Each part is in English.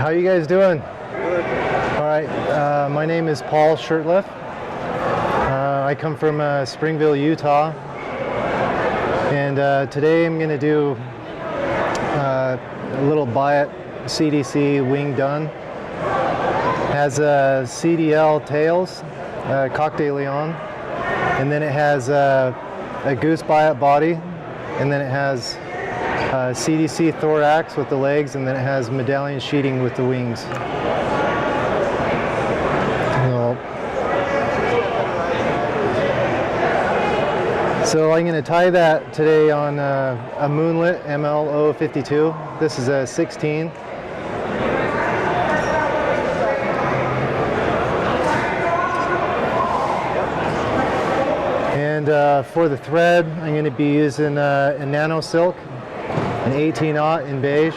How you guys doing? Good. All right, my name is Paul Shurtleff. I come from Springville, Utah. And today I'm going to do a little Biot CDC wing done. Has CDL tails, Coq de Leon, and then it has a goose Biot body, and then it has CDC thorax with the legs, and then it has medallion sheeting with the wings. So I'm going to tie that today on a Moonlit ML052. This is a 16. And for the thread, I'm going to be using a Nano Silk, an 18-aught in beige.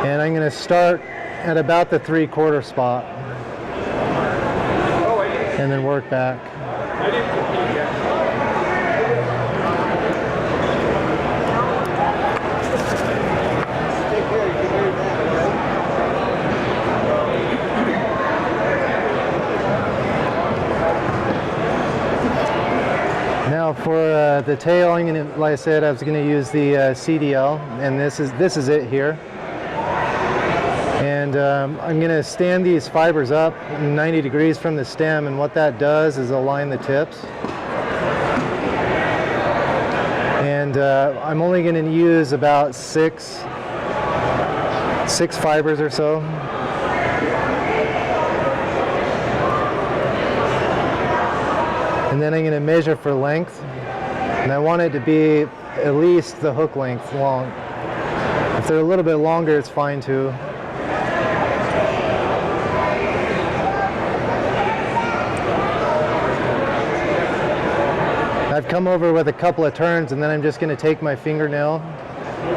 And I'm going to start at about the 3/4 spot and then work back. Now for the tail, I'm going to, like I said, I was going to use the CDL, and this is it here. And I'm going to stand these fibers up 90 degrees from the stem, and what that does is align the tips. And I'm only going to use about six fibers or so. And then I'm going to measure for length, and I want it to be at least the hook length long. If they're a little bit longer, it's fine too. I've come over with a couple of turns, and then I'm just going to take my fingernail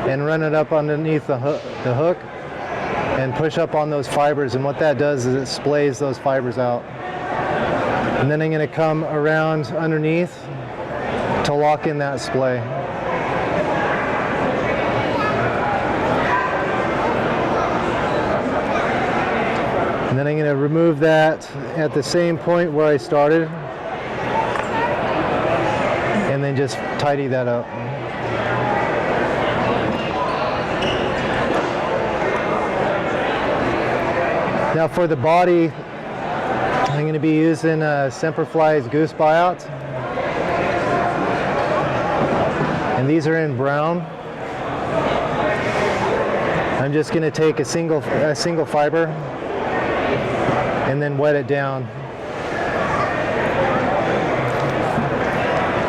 and run it up underneath the hook and push up on those fibers, and what that does is it splays those fibers out. And then I'm going to come around underneath to lock in that splay. And then I'm going to remove that at the same point where I started, and then just tidy that up. Now for the body, I'm going to be using Semperfli's Goose Biot, and these are in brown. I'm just going to take a single fiber and then wet it down.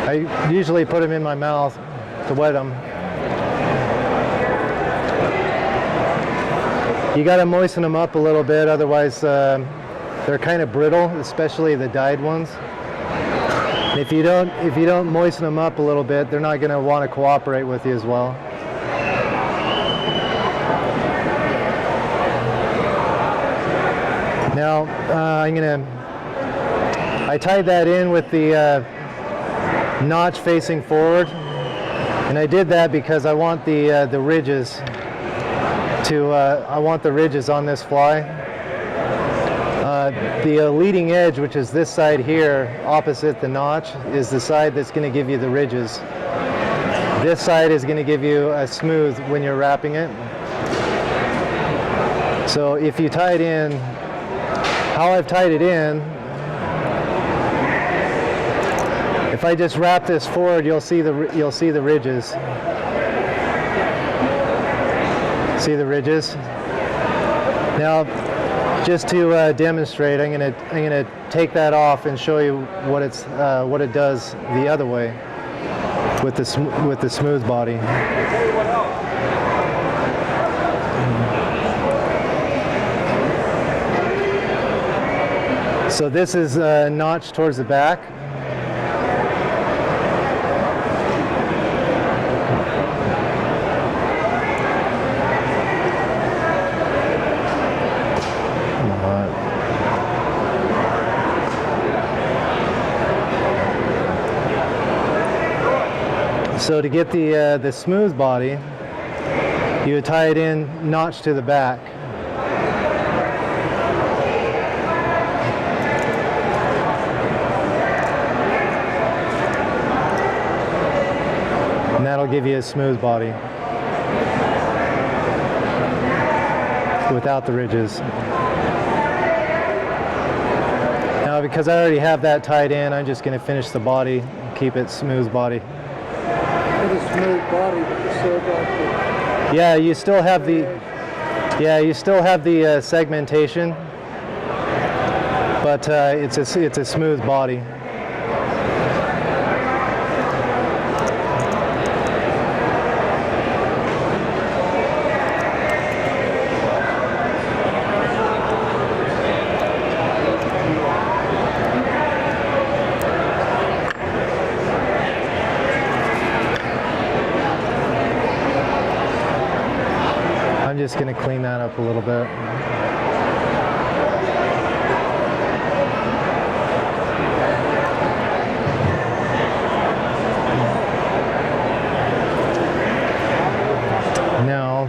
I usually put them in my mouth to wet them. You got to moisten them up a little bit, otherwise they're kind of brittle, especially the dyed ones. And if you don't moisten them up a little bit, they're not going to want to cooperate with you as well. Now I tied that in with the notch facing forward, and I did that because I want the ridges on this fly. The leading edge, which is this side here, opposite the notch, is the side that's going to give you the ridges. This side is going to give you a smooth when you're wrapping it. So if you tie it in, how I've tied it in, if I just wrap this forward, you'll see the ridges. See the ridges? Now, just to demonstrate, I'm gonna take that off and show you what it does the other way with the smooth body. So this is notched towards the back. So to get the smooth body, you would tie it in notch to the back. And that'll give you a smooth body without the ridges. Now, because I already have that tied in, I'm just going to finish the body and keep it smooth body. It's a smooth body, but you still got the... Yeah, you still have the segmentation, but it's a smooth body. I'm just going to clean that up a little bit. Now,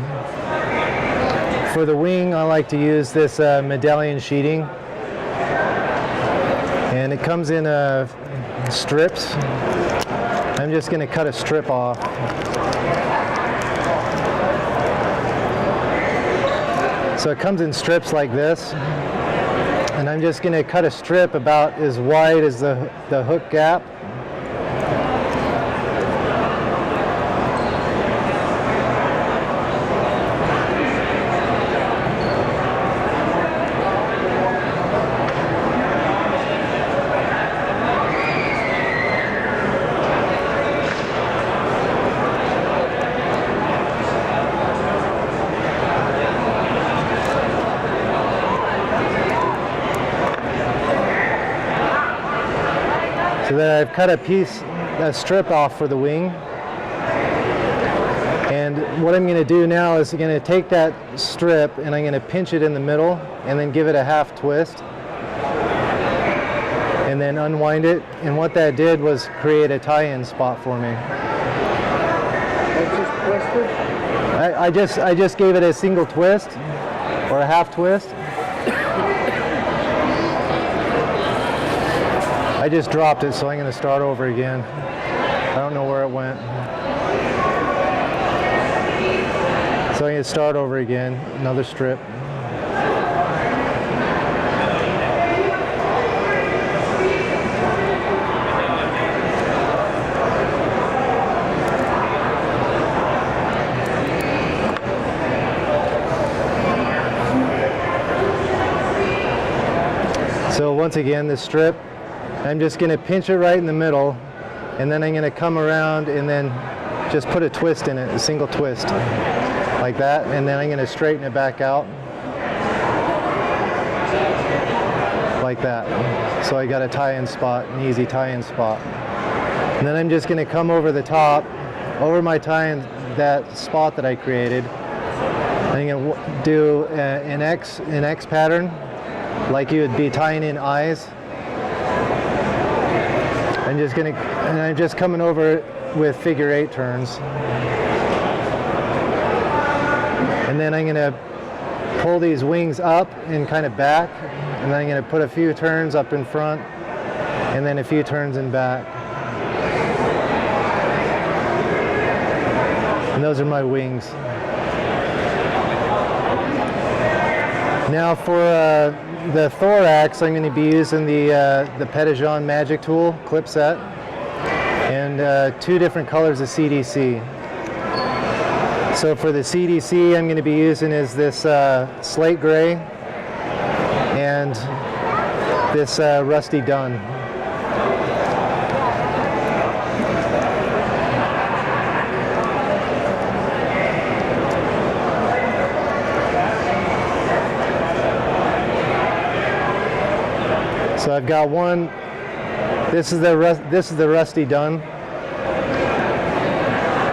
for the wing, I like to use this medallion sheeting, and it comes in strips. I'm just going to cut a strip off. So it comes in strips like this, and I'm just going to cut a strip about as wide as the hook gap. So then I've cut a strip off for the wing. And what I'm going to do now is I'm going to take that strip and I'm going to pinch it in the middle and then give it a half twist. And then unwind it. And what that did was create a tie-in spot for me. Just twisted? I just gave it a single twist or a half twist. I just dropped it, so I'm going to start over again. I don't know where it went. So I'm going to start over again, another strip. So once again, this strip, I'm just going to pinch it right in the middle, and then I'm going to come around and then just put a twist in it, a single twist, like that, and then I'm going to straighten it back out, like that. So I got a tie-in spot, an easy tie-in spot. And then I'm just going to come over the top, over my tie-in, that spot that I created. I'm going to do an X pattern, like you would be tying in eyes. I'm just coming over it with figure 8 turns. And then I'm going to pull these wings up and kind of back, and then I'm going to put a few turns up in front and then a few turns in back. And those are my wings. Now for the thorax, I'm going to be using the Petitjean Magic Tool clip set and 2 different colors of CDC. So for the CDC, I'm going to be using is this slate gray and this rusty dun. So I've got one. This is the rusty dun,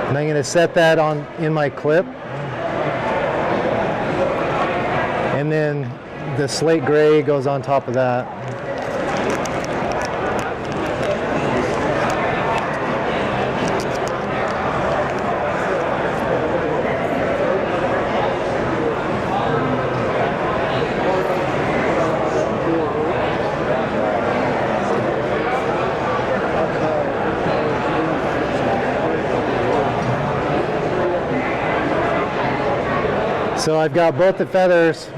and I'm going to set that on in my clip, and then the slate gray goes on top of that. So I've got both the feathers.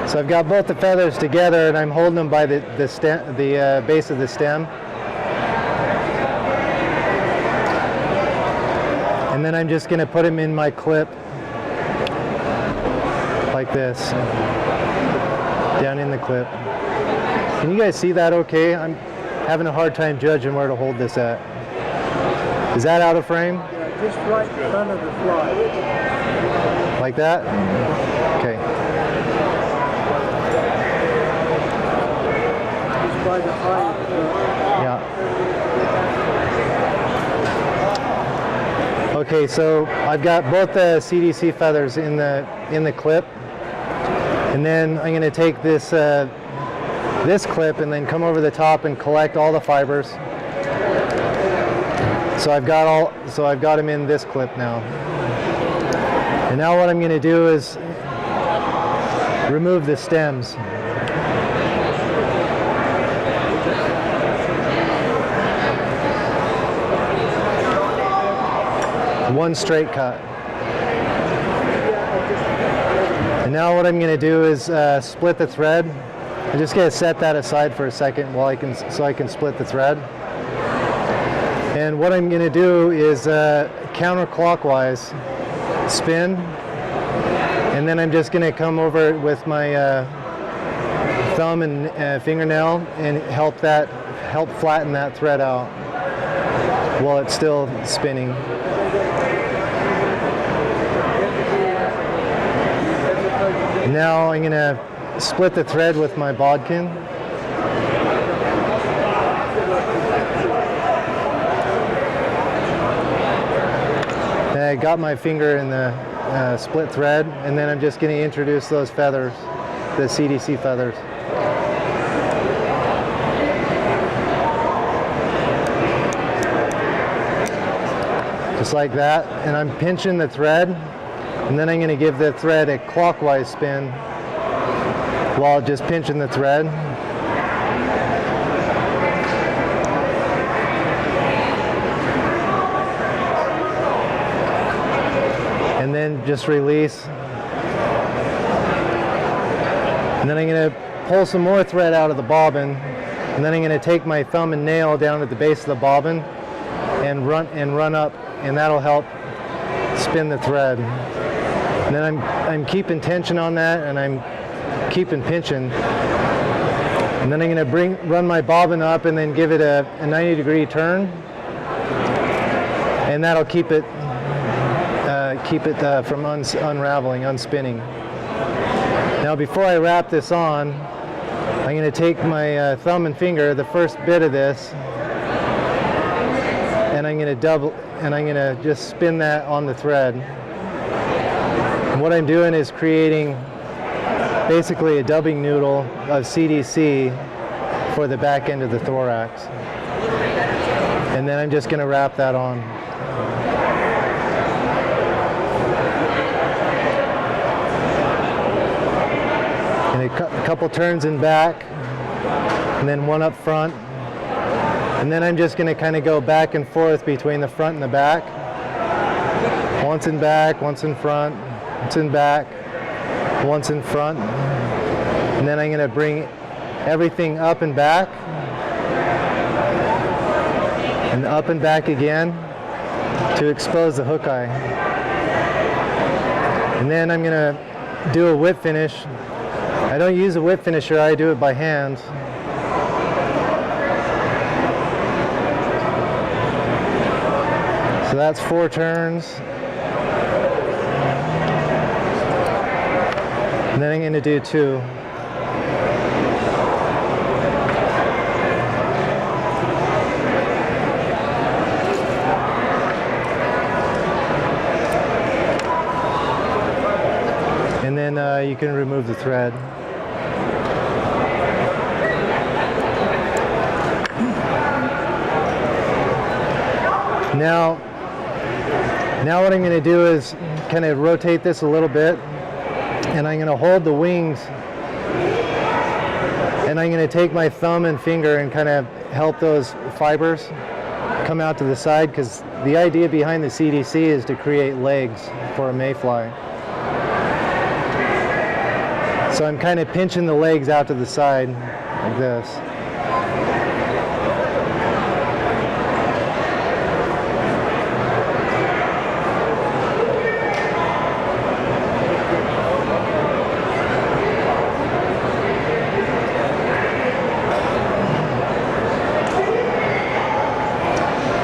So I've got both the feathers together, and I'm holding them by the base of the stem. And then I'm just going to put them in my clip like this, down in the clip. Can you guys see that okay? I'm having a hard time judging where to hold this at. Is that out of frame? Yeah, just right in front of the fly. Like that? Okay. Just by the eye. Yeah. Okay, so I've got both the CDC feathers in the clip, and then I'm going to take this this clip and then come over the top and collect all the fibers. So I've got them in this clip now. And now what I'm going to do is remove the stems. One straight cut. And now what I'm going to do is split the thread. I'm just going to set that aside for a second while I can split the thread. And what I'm going to do is counterclockwise spin, and then I'm just going to come over it with my thumb and fingernail and help flatten that thread out while it's still spinning. Now I'm going to split the thread with my bodkin. And I got my finger in the split thread, and then I'm just going to introduce those feathers, the CDC feathers. Just like that, and I'm pinching the thread, and then I'm going to give the thread a clockwise spin while just pinching the thread. And then just release. And then I'm going to pull some more thread out of the bobbin, and then I'm going to take my thumb and nail down at the base of the bobbin and run up, and that'll help spin the thread. And then I'm keeping tension on that, and I'm keeping pinching. And then I'm going to run my bobbin up and then give it a 90-degree turn, and that'll keep it from unraveling, unspinning. Now before I wrap this on, I'm going to take my thumb and finger, the first bit of this, and I'm going to just spin that on the thread. And what I'm doing is creating basically a dubbing noodle of CDC for the back end of the thorax. And then I'm just going to wrap that on. And a couple turns in back, and then one up front. And then I'm just going to kind of go back and forth between the front and the back. Once in back, once in front, once in back, once in front. And then I'm going to bring everything up and back. And up and back again to expose the hook eye. And then I'm going to do a whip finish. I don't use a whip finisher, I do it by hand. So that's 4 turns. And then I'm going to do 2. And then you can remove the thread. Now what I'm going to do is kind of rotate this a little bit, and I'm going to hold the wings, and I'm going to take my thumb and finger and kind of help those fibers come out to the side, because the idea behind the CDC is to create legs for a mayfly. So I'm kind of pinching the legs out to the side like this.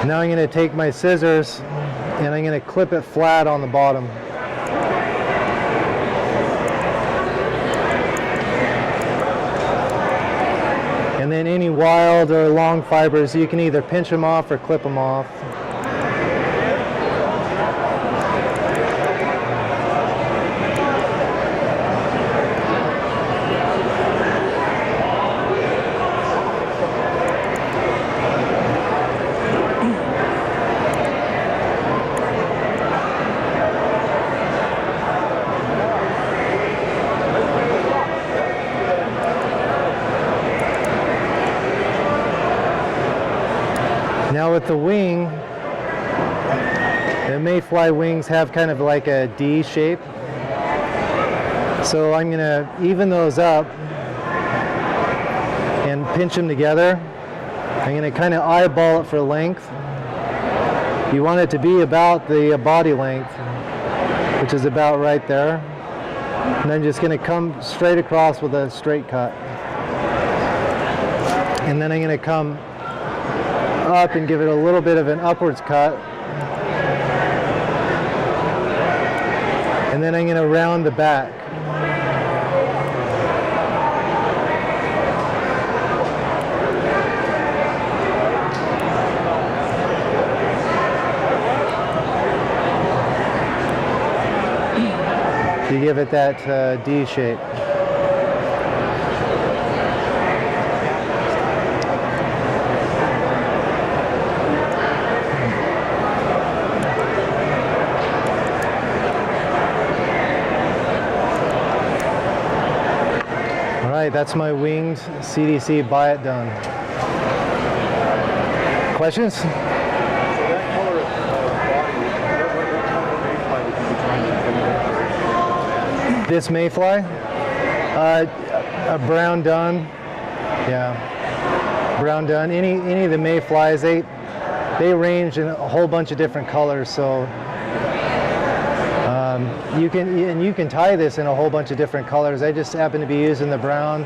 Now I'm going to take my scissors and I'm going to clip it flat on the bottom. And then any wild or long fibers, you can either pinch them off or clip them off. Now with the wing, the mayfly wings have kind of like a D shape. So I'm going to even those up and pinch them together. I'm going to kind of eyeball it for length. You want it to be about the body length, which is about right there. And I'm just going to come straight across with a straight cut. And then I'm going to come up and give it a little bit of an upwards cut, and then I'm going to round the back. To give it that D shape. That's my winged CDC buy it done. Questions? So that color of body, what type of mayfly would you be trying to emulate? This mayfly? A brown dun. Yeah. Brown dun. Any of the mayflies, they range in a whole bunch of different colors, so you can tie this in a whole bunch of different colors. I just happen to be using the brown,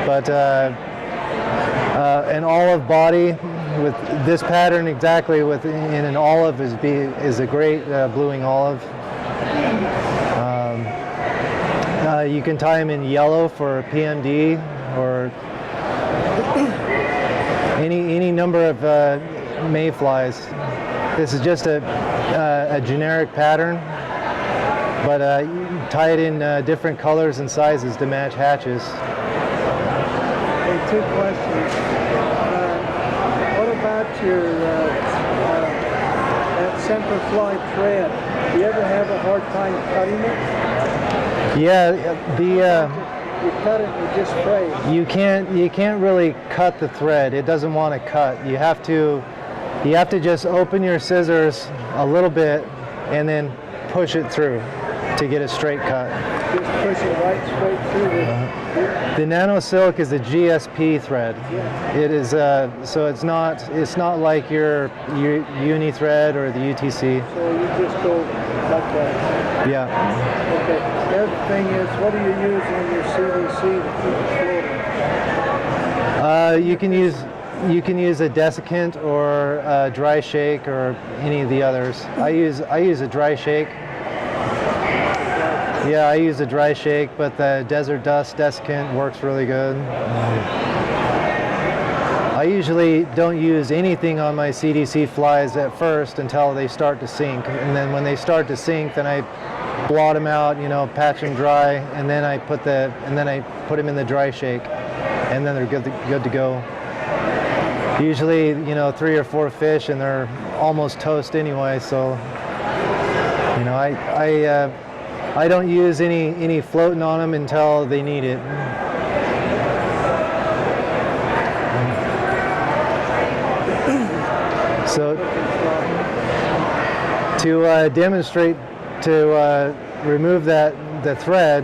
but an olive body with this pattern exactly in an olive is a great bluing olive. You can tie them in yellow for PMD or any number of mayflies. This is just a generic pattern. But you can tie it in different colors and sizes to match hatches. Hey, two questions. What about your that Semperfly thread? Do you ever have a hard time cutting it? Yeah, You cut it and you just spray. you can't really cut the thread. It doesn't want to cut. You have to just open your scissors a little bit and then push it through to get a straight cut. Just push it right straight through The nano silk is a GSP thread. Yeah. It is so it's not like your uni thread or the UTC. So you just go like that. Yeah. Okay. The other thing is, what do you use on your CDC to keep it floating? You can use a desiccant or a dry shake or any of the others. I use a dry shake. Yeah, I use a dry shake, but the Desert Dust desiccant works really good. I usually don't use anything on my CDC flies at first until they start to sink, and then when they start to sink, then I blot them out, patch them dry, and then I put them in the dry shake, and then they're good to go. Usually, 3 or 4 fish, and they're almost toast anyway. So, I don't use any floating on them until they need it. So looking for? to demonstrate, to remove the thread,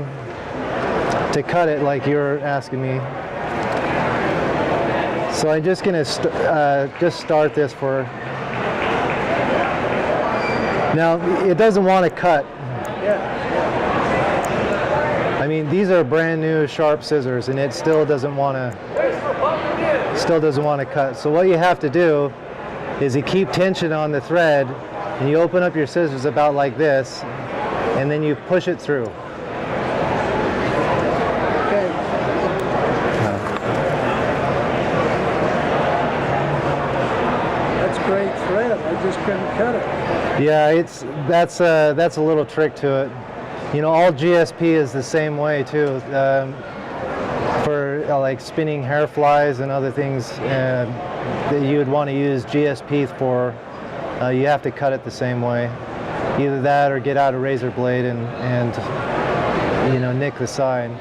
to cut it like you're asking me. So I'm just gonna just start this for. Now it doesn't want to cut. Yeah. I mean, these are brand new sharp scissors, and it still doesn't want to cut. So what you have to do is you keep tension on the thread, and you open up your scissors about like this, and then you push it through. Okay. That's great thread. I just couldn't cut it. Yeah, that's a little trick to it. You know, all GSP is the same way too. For like spinning hair flies and other things that you would want to use GSP for, you have to cut it the same way. Either that or get out a razor blade and you know, nick the side,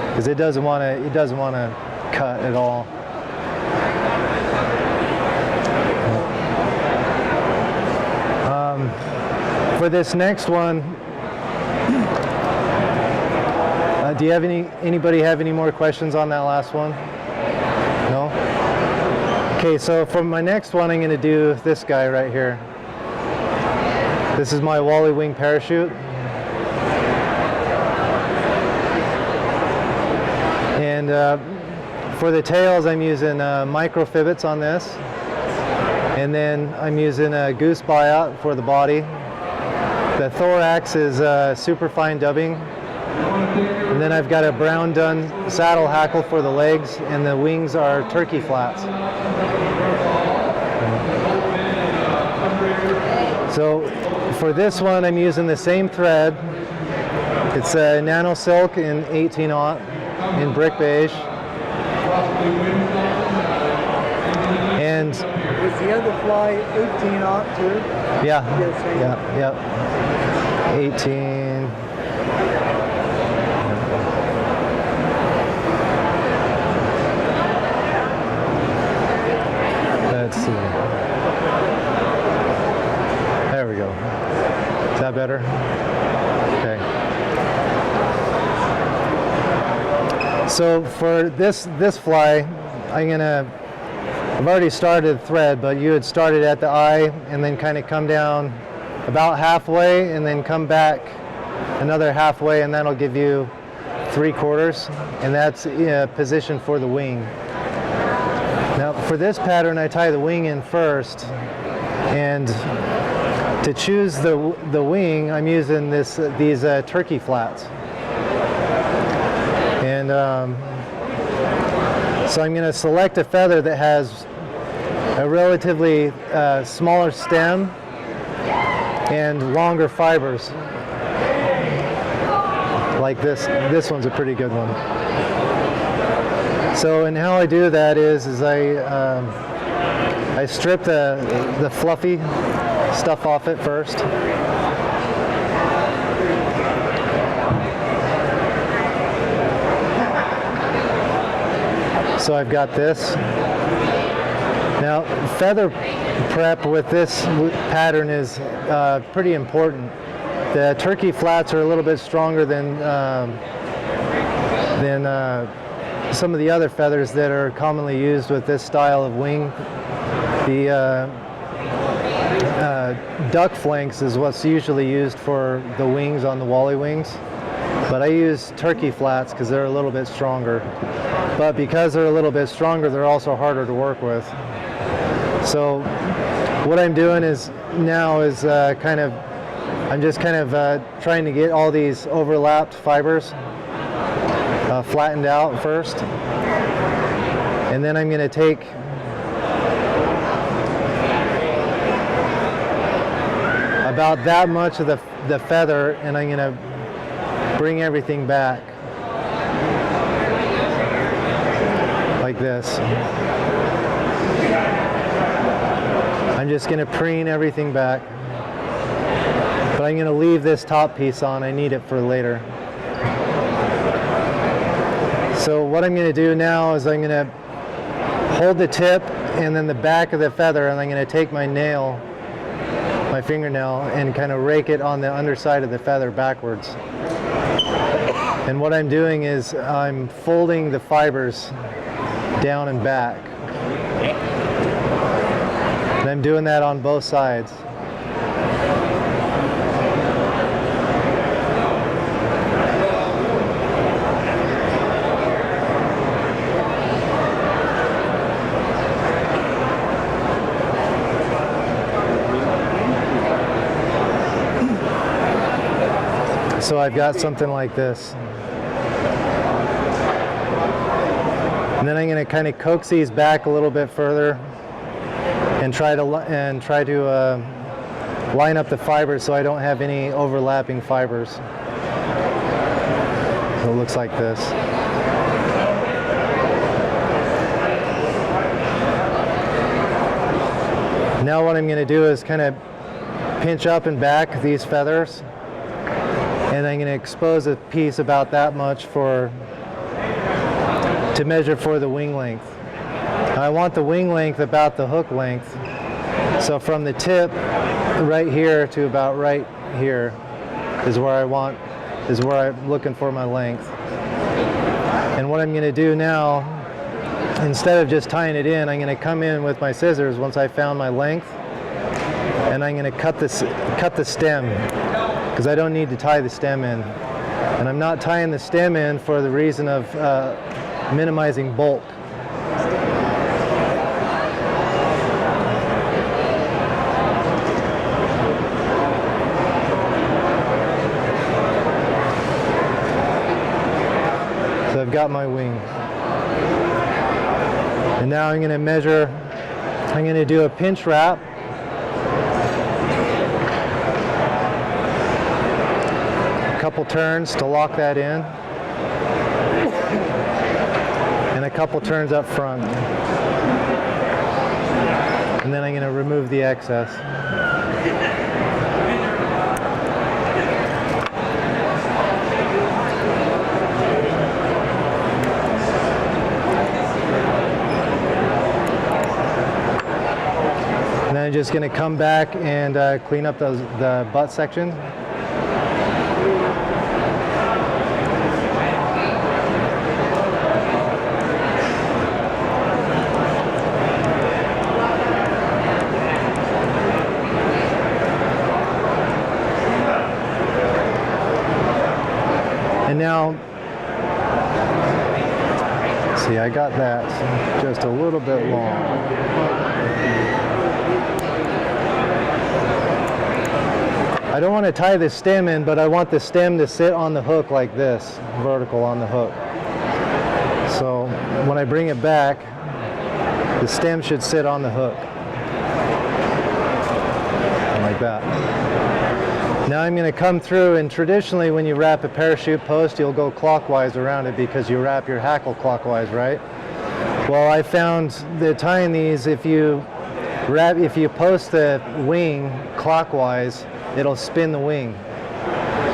because it doesn't want to cut at all. For this next one, do you have anybody have any more questions on that last one? No? Okay, so for my next one, I'm going to do this guy right here. This is my Wally Wing parachute. And for the tails, I'm using micro fibbits on this. And then I'm using a goose buyout for the body. The thorax is super fine dubbing. And then I've got a brown dun saddle hackle for the legs, and the wings are turkey flats. So for this one, I'm using the same thread. It's a nano silk in 18/0 in brick beige. And Was the other fly 18/0 too? yeah, Yes, yeah. 18. Let's see. There we go. Is that better? Okay. So for this fly, I've already started thread, but you had started at the eye and then kind of come down about halfway and then come back another halfway, and that'll give you 3/4, and that's position for the wing. Now for this pattern, I tie the wing in first, and to choose the wing, I'm using these turkey flats. And so I'm going to select a feather that has a relatively smaller stem and longer fibers. Like this one's a pretty good one. So, and how I do that is I strip the fluffy stuff off it first. So I've got this. Now, feather prep with this pattern is pretty important. The turkey flats are a little bit stronger than some of the other feathers that are commonly used with this style of wing. The duck flanks is what's usually used for the wings on the Wally wings, but I use turkey flats because they're a little bit stronger. But because they're a little bit stronger, they're also harder to work with. So what I'm doing is I'm just kind of trying to get all these overlapped fibers flattened out first, and then I'm going to take about that much of the feather, and I'm going to bring everything back like this. I'm just going to preen everything back, but I'm going to leave this top piece on. I need it for later. So what I'm going to do now is I'm going to hold the tip and then the back of the feather, and I'm going to take my fingernail, and kind of rake it on the underside of the feather backwards. And what I'm doing is I'm folding the fibers down and back. And I'm doing that on both sides. So I've got something like this. And then I'm going to kind of coax these back a little bit further and try to line up the fibers so I don't have any overlapping fibers. So it looks like this. Now what I'm going to do is kind of pinch up and back these feathers, and I'm going to expose a piece about that much to measure for the wing length. I want the wing length about the hook length. So from the tip right here to about right here is where I'm looking for my length. And what I'm going to do now, instead of just tying it in, I'm going to come in with my scissors once I found my length, and I'm going to cut the stem, because I don't need to tie the stem in. And I'm not tying the stem in for the reason of minimizing bulk. So I've got my wing. And now I'm going to measure, I'm going to do a pinch wrap. Couple turns to lock that in, and a couple turns up front, and then I'm going to remove the excess. And then I'm just going to come back and clean up the butt section. And now, see, I got that just a little bit long. I don't want to tie the stem in, but I want the stem to sit on the hook like this, vertical on the hook. So when I bring it back, the stem should sit on the hook, like that. Now I'm going to come through, and traditionally when you wrap a parachute post, you'll go clockwise around it because you wrap your hackle clockwise, right? Well, I found that tying these, if you post the wing clockwise, it'll spin the wing.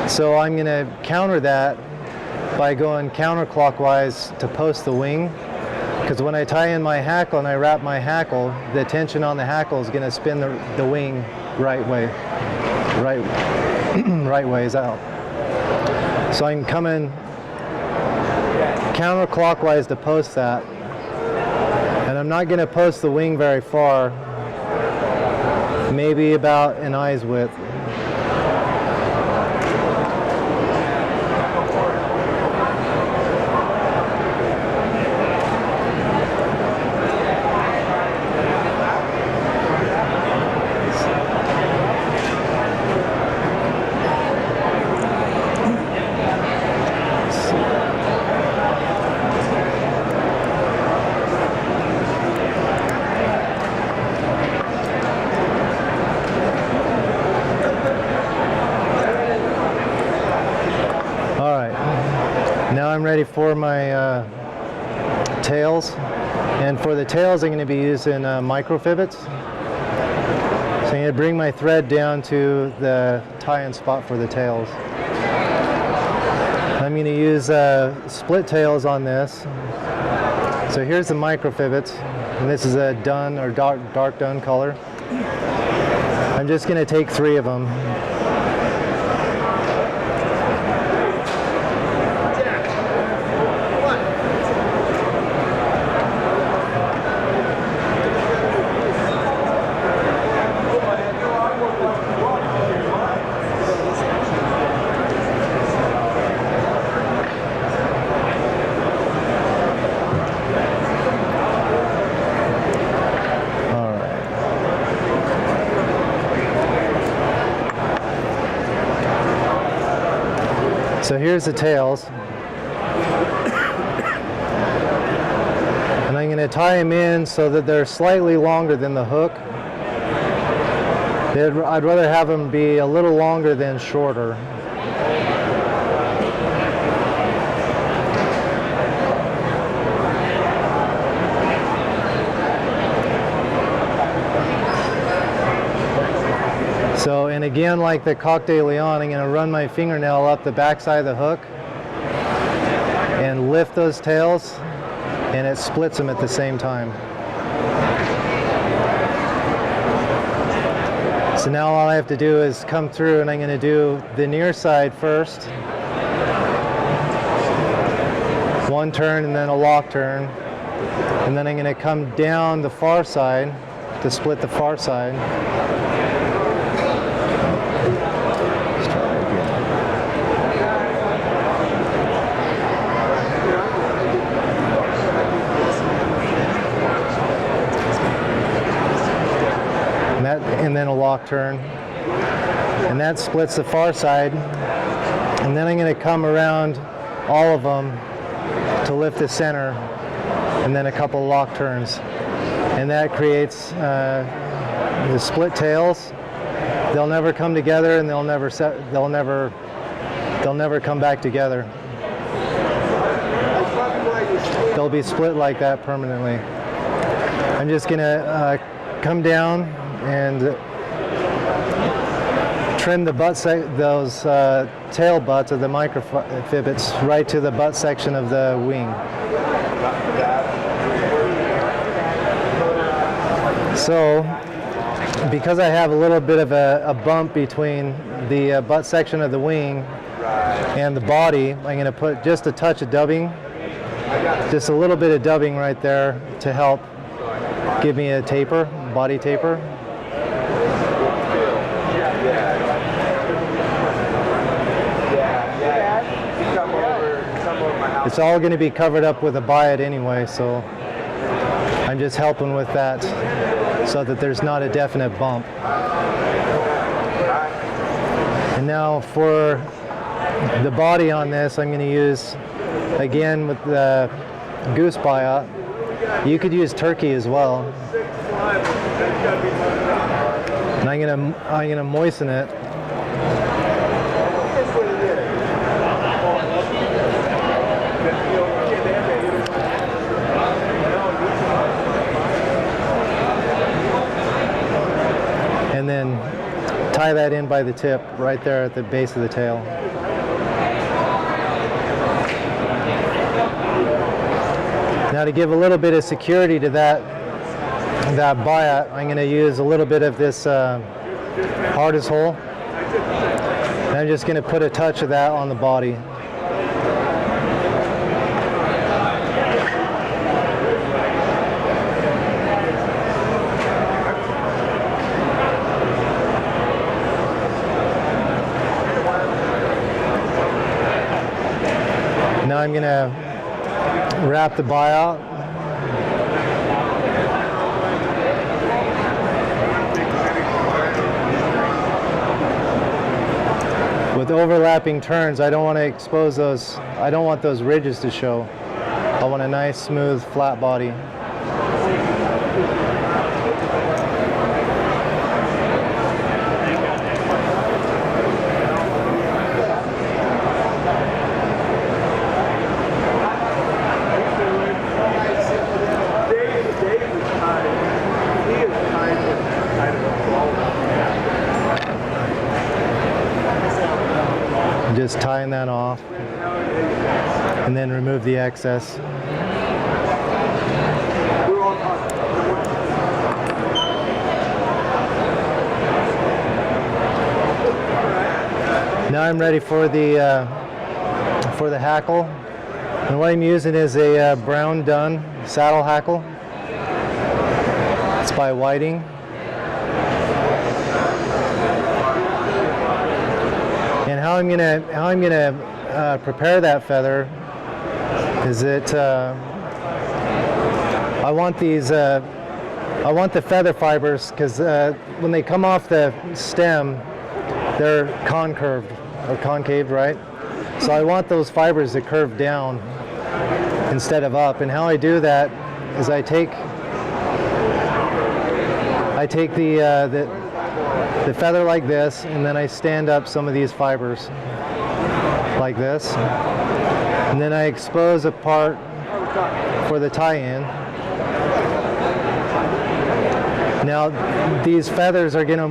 So I'm going to counter that by going counterclockwise to post the wing, because when I tie in my hackle and I wrap my hackle, the tension on the hackle is going to spin the wing right ways out. So I'm coming counterclockwise to post that, and I'm not going to post the wing very far, maybe about an eye's width. Now I'm ready for my tails, and for the tails I'm going to be using microfibbits. So I'm going to bring my thread down to the tie-in spot for the tails. I'm going to use split tails on this. So here's the microfibbits. and this is a dun or dark dun color. I'm just going to take 3 of them. So here's the tails. And I'm going to tie them in so that they're slightly longer than the hook. I'd rather have them be a little longer than shorter. So, and again, like the Coq de Leon, I'm going to run my fingernail up the backside of the hook and lift those tails, and it splits them at the same time. So now all I have to do is come through, and I'm going to do the near side first. 1 turn and then a lock turn. And then I'm going to come down the far side to split the far side. And then a lock turn, and that splits the far side. And then I'm going to come around all of them to lift the center, and then a couple lock turns, and that creates the split tails. They'll never come together, and they'll never come back together. They'll be split like that permanently. I'm just going to come down and trim the those tail butts of the microfibbets right to the butt section of the wing. So, because I have a little bit of a bump between the butt section of the wing and the body, I'm going to put just a touch of dubbing, just a little bit of dubbing right there to help give me a taper, body taper. It's all going to be covered up with a biot anyway, so I'm just helping with that so that there's not a definite bump. And now for the body on this, I'm going to use, again with the goose biot. You could use turkey as well. And I'm going to moisten it. And then tie that in by the tip right there at the base of the tail. Now to give a little bit of security to that biot, I'm going to use a little bit of this hardest hole. And I'm just going to put a touch of that on the body. Now I'm going to wrap the biot. With overlapping turns, I don't want to expose those, I don't want those ridges to show. I want a nice, smooth, flat body. Just tying that off and then remove the excess. Now I'm ready for the hackle. And what I'm using is a Brown Dunn saddle hackle. It's by Whiting. And how I'm gonna prepare that feather is that I want the feather fibers, because when they come off the stem, they're concaved, right? So I want those fibers to curve down instead of up. And how I do that is I take the feather like this, and then I stand up some of these fibers like this, and then I expose a part for the tie-in. Now these feathers are going to,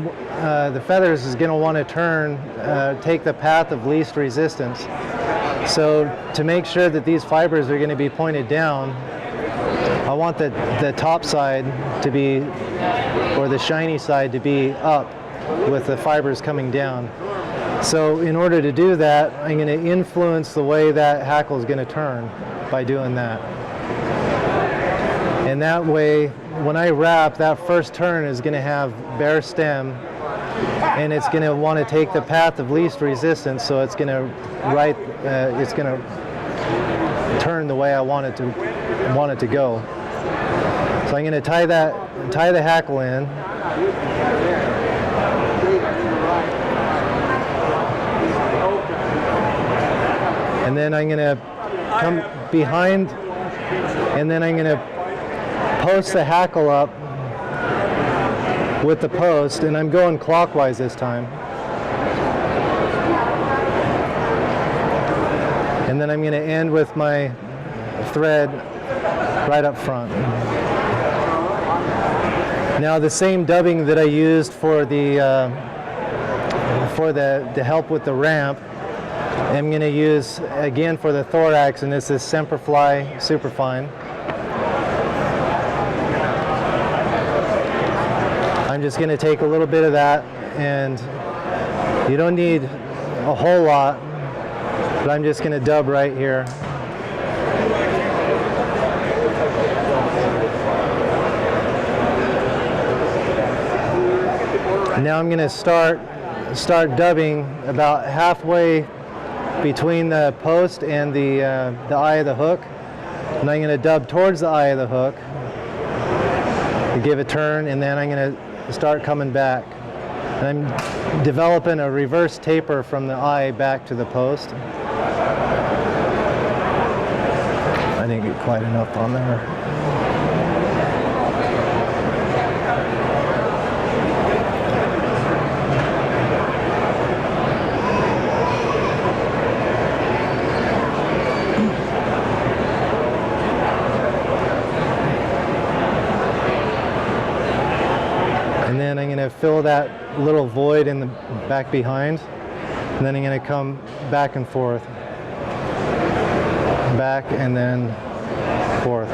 the feathers is going to want to turn, take the path of least resistance. So to make sure that these fibers are going to be pointed down, I want the top side to be, or the shiny side to be up with the fibers coming down. So in order to do that, I'm going to influence the way that hackle is going to turn by doing that. And that way, when I wrap, that first turn is going to have bare stem, and it's going to want to take the path of least resistance, so it's going to turn the way I want it to go. So I'm going to tie the hackle in. And then I'm going to come behind, and then I'm going to post the hackle up with the post, and I'm going clockwise this time. And then I'm going to end with my thread right up front. Now the same dubbing that I used for the help with the ramp, I'm going to use again for the thorax, and this is Semperfli Superfine. I'm just going to take a little bit of that, and you don't need a whole lot, but I'm just going to dub right here. Now I'm going to start dubbing about halfway between the post and the eye of the hook, and I'm going to dub towards the eye of the hook to give a turn, and then I'm going to start coming back. And I'm developing a reverse taper from the eye back to the post. I didn't get quite enough on there. And then I'm going to fill that little void in the back behind, and then I'm going to come back and forth, back and then forth.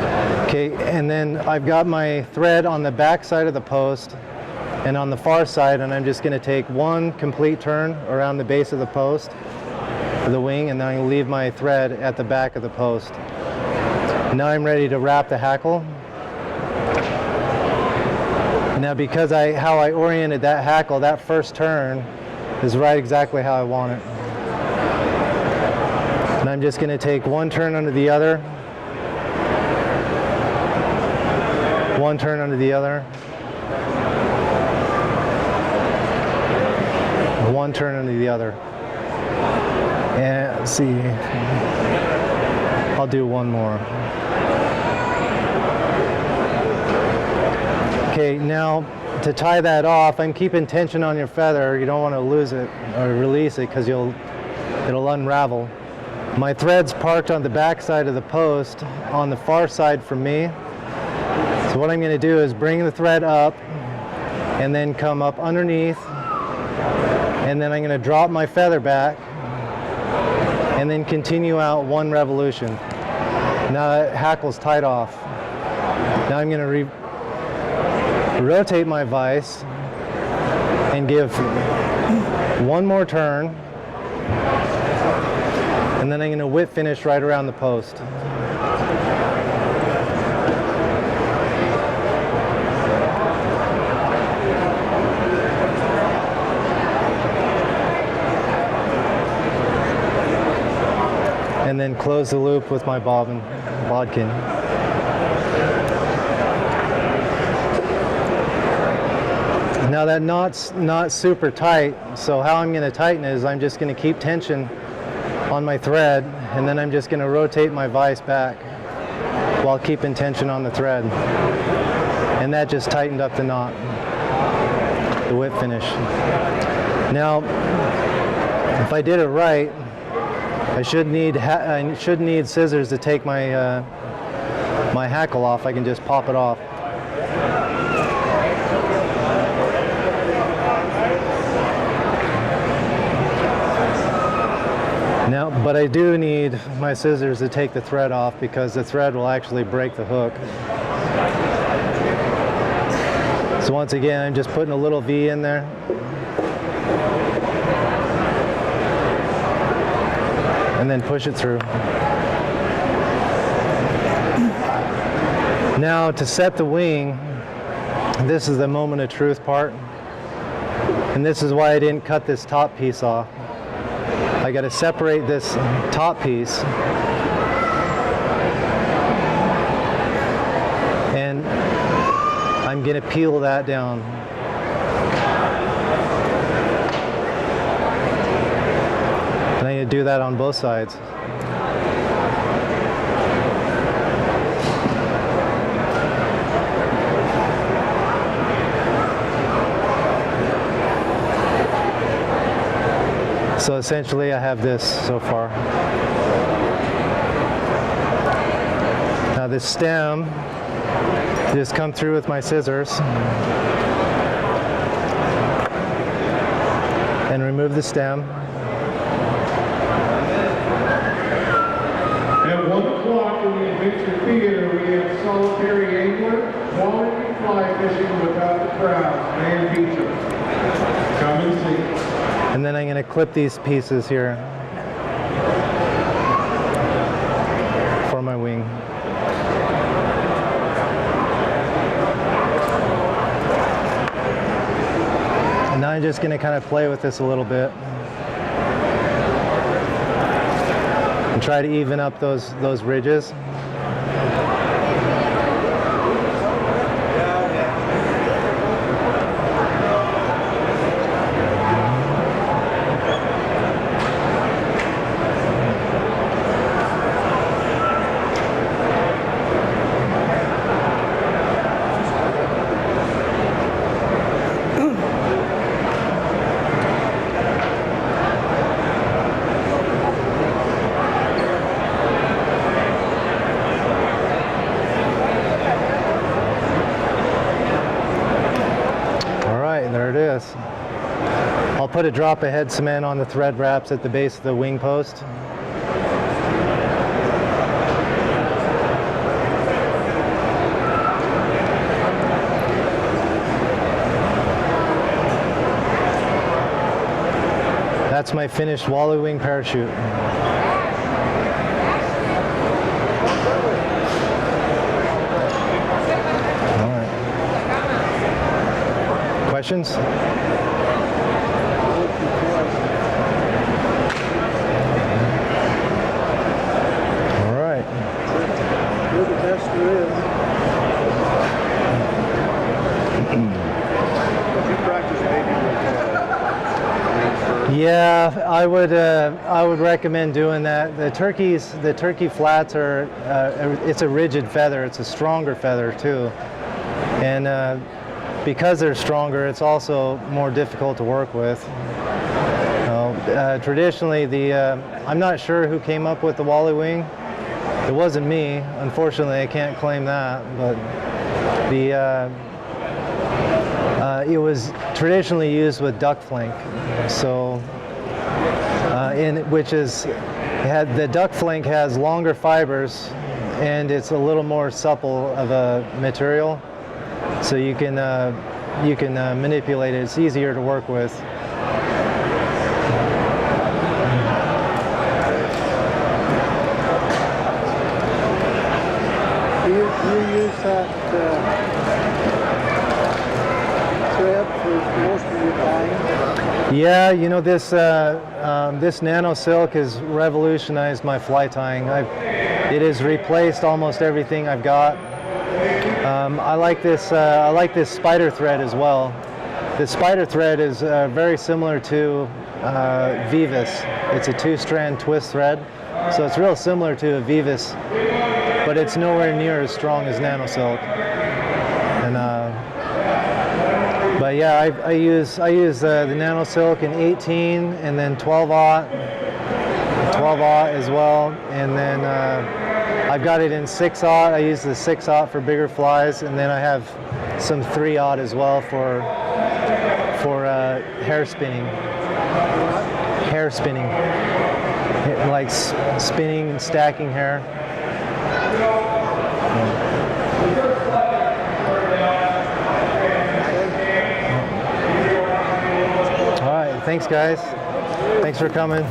Okay, and then I've got my thread on the back side of the post and on the far side, and I'm just going to take one complete turn around the base of the post, the wing, and then I'm going to leave my thread at the back of the post. Now I'm ready to wrap the hackle. Now because how I oriented that hackle, that first turn is right exactly how I want it. And I'm just going to take one turn under the other, one turn under the other, one turn under the other. And let's see, I'll do one more. Okay, now to tie that off, I'm keeping tension on your feather. You don't want to lose it or release it, because it'll unravel. My thread's parked on the back side of the post on the far side from me. So what I'm going to do is bring the thread up and then come up underneath, and then I'm going to drop my feather back and then continue out one revolution. Now that hackle's tied off. Now I'm going to rotate my vise and give one more turn, And then I'm going to whip finish right around the post. And then close the loop with my bodkin. Now that knot's not super tight, so how I'm going to tighten it is I'm just going to keep tension on my thread, and then I'm just going to rotate my vise back while keeping tension on the thread. And that just tightened up the knot, the whip finish. Now, if I did it right, I should need scissors to take my my hackle off. I can just pop it off. Now, but I do need my scissors to take the thread off because the thread will actually break the hook. So once again, I'm just putting a little V in there. And then push it through. Now to set the wing, this is the moment of truth part. And this is why I didn't cut this top piece off. I got to separate this top piece. And I'm going to peel that down. And I'm going to do that on both sides. So essentially I have this so far. Now this stem, just come through with my scissors and remove the stem. At 1 o'clock in the Adventure Theater, we have solitary angler, quality fly fishing without the crowd, and feature. Come and see. And then I'm going to clip these pieces here for my wing. And now I'm just going to kind of play with this a little bit and try to even up those ridges. There it is. I'll put a drop of head cement on the thread wraps at the base of the wing post. That's my finished Wally Wing parachute. Questions? All right. You're the best there is. Would you practice maybe with Yeah, I would recommend doing that. The turkey flats are it's a rigid feather. It's a stronger feather too, and because they're stronger, it's also more difficult to work with. Traditionally, I'm not sure who came up with the Wally Wing. It wasn't me, unfortunately. I can't claim that, but it was traditionally used with duck flank. So, the duck flank has longer fibers, and it's a little more supple of a material. So you can manipulate it. It's easier to work with. thread for most of your time? Yeah, you know, this nano silk has revolutionized my fly tying. It has replaced almost everything I've got. I like this spider thread as well. The spider thread is very similar to Vivas. It's a 2-strand twist thread, so it's real similar to a Vivas, but it's nowhere near as strong as nano silk. And but yeah, I use the nano silk in 18 and then 12-aught as well, and then I've got it in 6-aught. I use the 6-aught for bigger flies, and then I have some 3-aught as well for hair spinning. Hair spinning, like spinning and stacking hair. All right, thanks guys. Thanks for coming.